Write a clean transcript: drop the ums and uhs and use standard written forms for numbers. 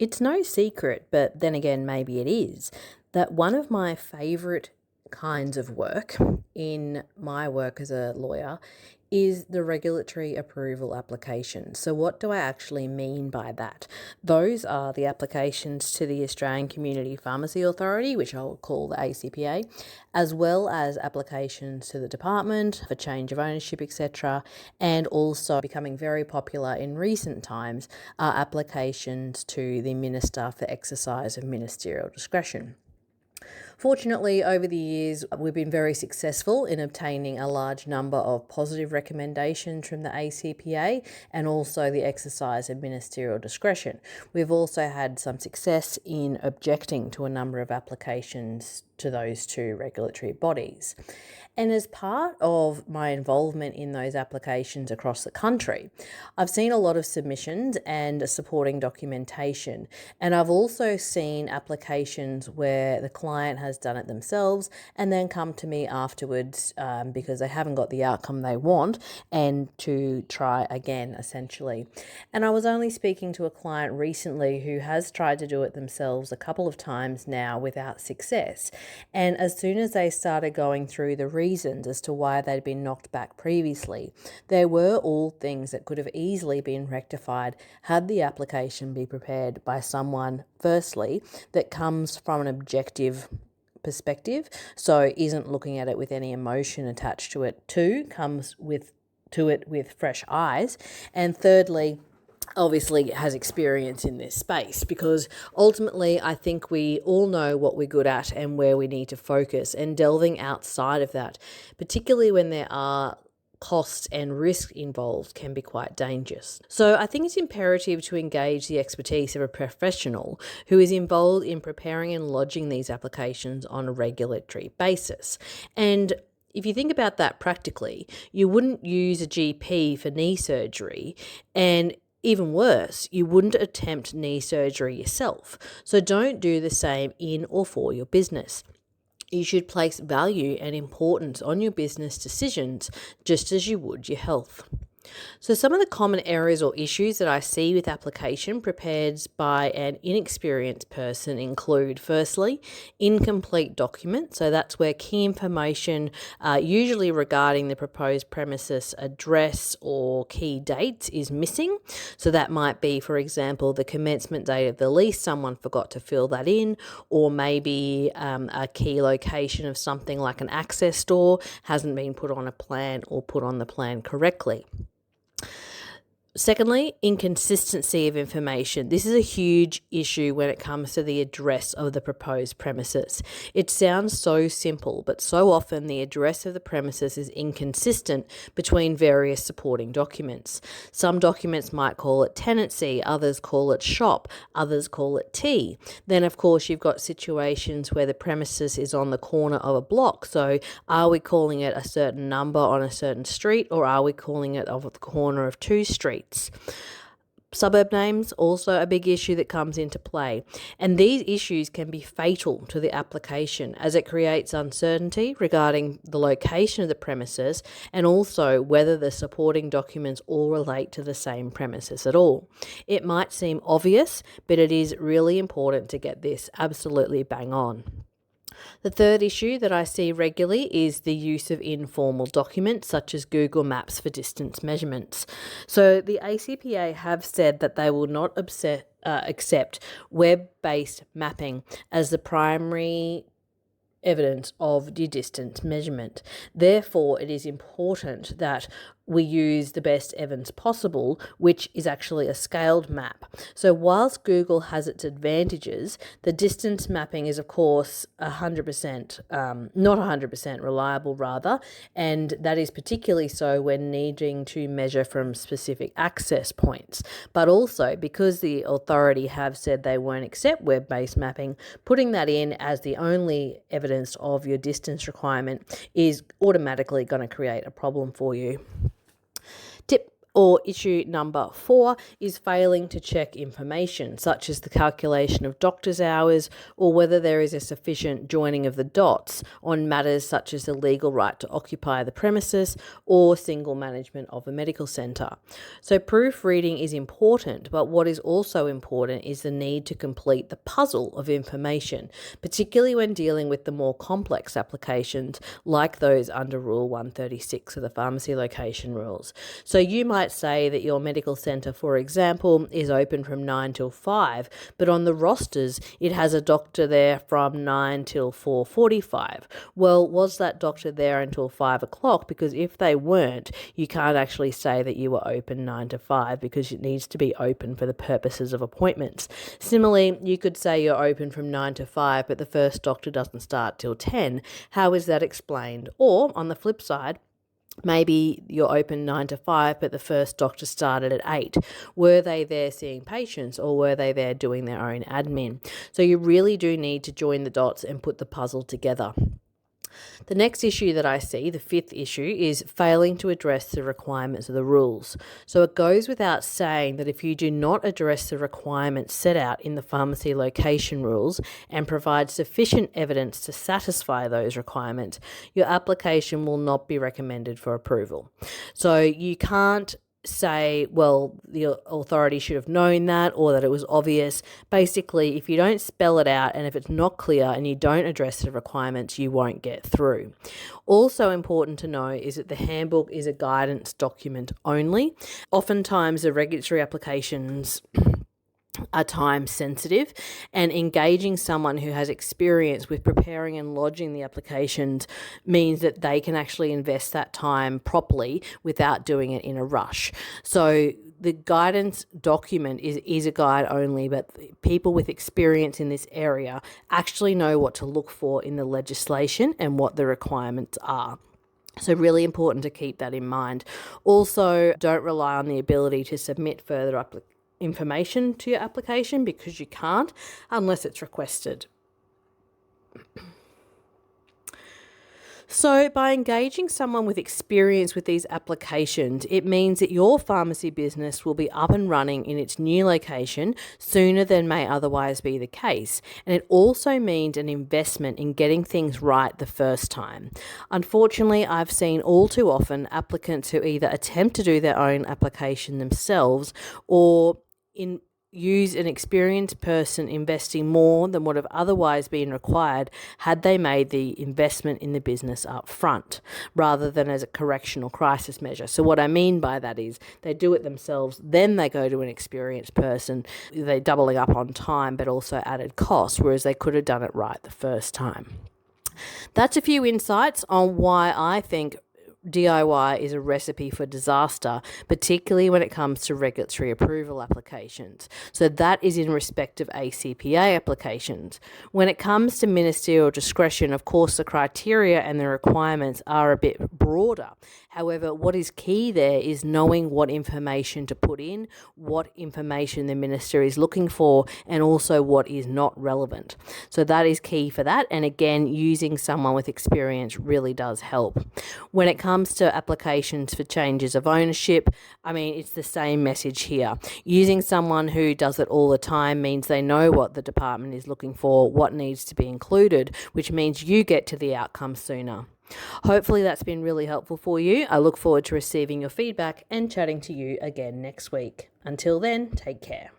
It's no secret, but then again, maybe it is, that one of my favourite kinds of work in my work as a lawyer is the regulatory approval application. So, what do I actually mean by that? Those are the applications to the Australian Community Pharmacy Authority, which I'll call the ACPA, as well as applications to the department for change of ownership, etc. And also becoming very popular in recent times are applications to the Minister for exercise of Ministerial Discretion. Fortunately, over the years, we've been very successful in obtaining a large number of positive recommendations from the ACPA and also the exercise of ministerial discretion. We've also had some success in objecting to a number of applications to those two regulatory bodies. And as part of my involvement in those applications across the country, I've seen a lot of submissions and supporting documentation. And I've also seen applications where the client has done it themselves and then come to me afterwards because they haven't got the outcome they want and to try again, essentially. And I was only speaking to a client recently who has tried to do it themselves a couple of times now without success. And as soon as they started going through the reasons as to why they'd been knocked back previously, there were all things that could have easily been rectified had the application be prepared by someone, firstly, that comes from an objective perspective, so isn't looking at it with any emotion attached to it, two, comes to it with fresh eyes, and thirdly, obviously has experience in this space, because ultimately I think we all know what we're good at and where we need to focus, and delving outside of that, particularly when there are costs and risk involved, can be quite dangerous. So I think it's imperative to engage the expertise of a professional who is involved in preparing and lodging these applications on a regulatory basis. And if you think about that practically, you wouldn't use a GP for knee surgery, and even worse, you wouldn't attempt knee surgery yourself. So don't do the same in or for your business. You should place value and importance on your business decisions just as you would your health. So some of the common errors or issues that I see with application prepared by an inexperienced person include, firstly, incomplete documents. So that's where key information, usually regarding the proposed premises address or key dates, is missing. So that might be, for example, the commencement date of the lease, someone forgot to fill that in, or maybe a key location of something like an access door hasn't been put on a plan or put on the plan correctly. Secondly, inconsistency of information. This is a huge issue when it comes to the address of the proposed premises. It sounds so simple, but so often the address of the premises is inconsistent between various supporting documents. Some documents might call it tenancy, others call it shop, others call it T. Then, of course, you've got situations where the premises is on the corner of a block. So are we calling it a certain number on a certain street, or are we calling it of the corner of two streets? Suburb names, also a big issue that comes into play. And these issues can be fatal to the application, as it creates uncertainty regarding the location of the premises and also whether the supporting documents all relate to the same premises at all. It might seem obvious, but it is really important to get this absolutely bang on. The third issue that I see regularly is the use of informal documents such as Google Maps for distance measurements. So the ACPA have said that they will not accept web-based mapping as the primary evidence of the distance measurement. Therefore, it is important that we use the best evidence possible, which is actually a scaled map. So whilst Google has its advantages, the distance mapping is, of course, not 100% reliable rather, and that is particularly so when needing to measure from specific access points. But also, because the authority have said they won't accept web-based mapping, putting that in as the only evidence of your distance requirement is automatically going to create a problem for you. Tip Or issue number 4 is failing to check information, such as the calculation of doctor's hours or whether there is a sufficient joining of the dots on matters such as the legal right to occupy the premises or single management of a medical centre. So proofreading is important, but what is also important is the need to complete the puzzle of information, particularly when dealing with the more complex applications like those under Rule 136 of the pharmacy location rules. So you might say that your medical centre, for example, is open from 9 till 5, but on the rosters it has a doctor there from 9 till 4:45. Well, was that doctor there until 5 o'clock? Because if they weren't, you can't actually say that you were open 9 to 5 because it needs to be open for the purposes of appointments. Similarly, you could say you're open from 9 to 5, but the first doctor doesn't start till 10. How is that explained? Or on the flip side, maybe you're open 9 to 5, but the first doctor started at 8. Were they there seeing patients or were they there doing their own admin? So you really do need to join the dots and put the puzzle together. The next issue that I see, the 5th issue, is failing to address the requirements of the rules. So it goes without saying that if you do not address the requirements set out in the pharmacy location rules and provide sufficient evidence to satisfy those requirements, your application will not be recommended for approval. So you can't say, well, the authority should have known that or that it was obvious. Basically, if you don't spell it out and if it's not clear and you don't address the requirements, you won't get through. Also important to know is that the handbook is a guidance document only. Oftentimes, the regulatory applications are time sensitive, and engaging someone who has experience with preparing and lodging the applications means that they can actually invest that time properly without doing it in a rush. So the guidance document is a guide only, but people with experience in this area actually know what to look for in the legislation and what the requirements are. So really important to keep that in mind. Also, don't rely on the ability to submit further information to your application because you can't unless it's requested. So by engaging someone with experience with these applications, it means that your pharmacy business will be up and running in its new location sooner than may otherwise be the case. And it also means an investment in getting things right the first time. Unfortunately, I've seen all too often applicants who either attempt to do their own application themselves or use an experienced person investing more than would have otherwise been required had they made the investment in the business up front rather than as a correctional crisis measure. So what I mean by that is they do it themselves, then they go to an experienced person. They're doubling up on time but also added cost, whereas they could have done it right the first time. That's a few insights on why I think DIY is a recipe for disaster, particularly when it comes to regulatory approval applications. So that is in respect of ACPA applications. When it comes to ministerial discretion, of course, the criteria and the requirements are a bit broader. However, what is key there is knowing what information to put in, what information the minister is looking for, and also what is not relevant. So that is key for that. And again, using someone with experience really does help. When it comes to applications for changes of ownership, I mean, it's the same message here. Using someone who does it all the time means they know what the department is looking for, what needs to be included, which means you get to the outcome sooner. Hopefully that's been really helpful for you. I look forward to receiving your feedback and chatting to you again next week. Until then, take care.